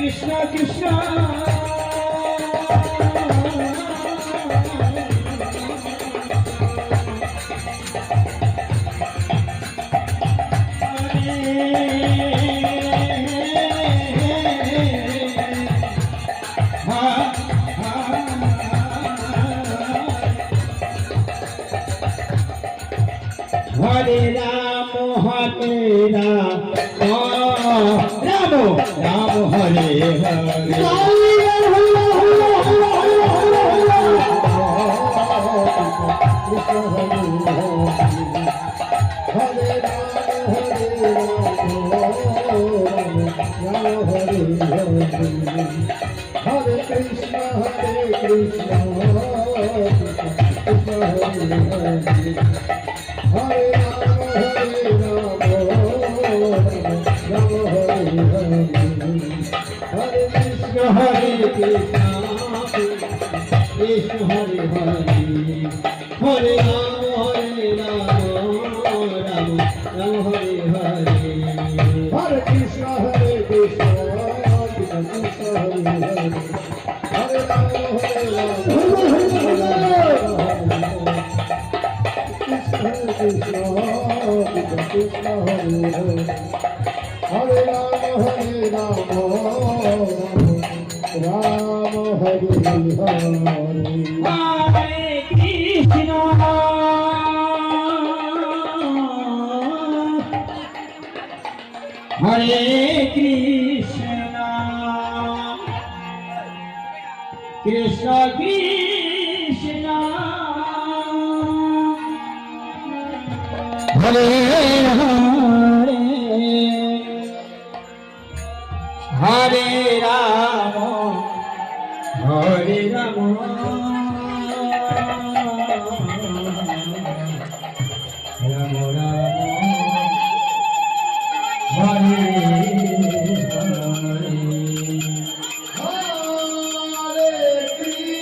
Krishna Krishna Hare Ram Ram Ram Hare Hare Hare Krishna, Hare Krishna, Krishna Hare Hare, Hare Rama, Hare Rama, Rama Hare Hare, Hare Krishna, Hare Krishna, Krishna Hare Hare, Hare Rama, Hare Rama, Rama Hare Hare, Hare Krishna, Hare Krishna, Krishna Hare Hare, Hare Rama, Hare Rama, Krishna Hare Hare, Hare Rama, Hare Rama, Rama Hare Hare, Hare Krishna Hare Krishna Krishna Krishna Hare Hare Hare Rama Hare Rama Rama Rama Hare Hare Krishna,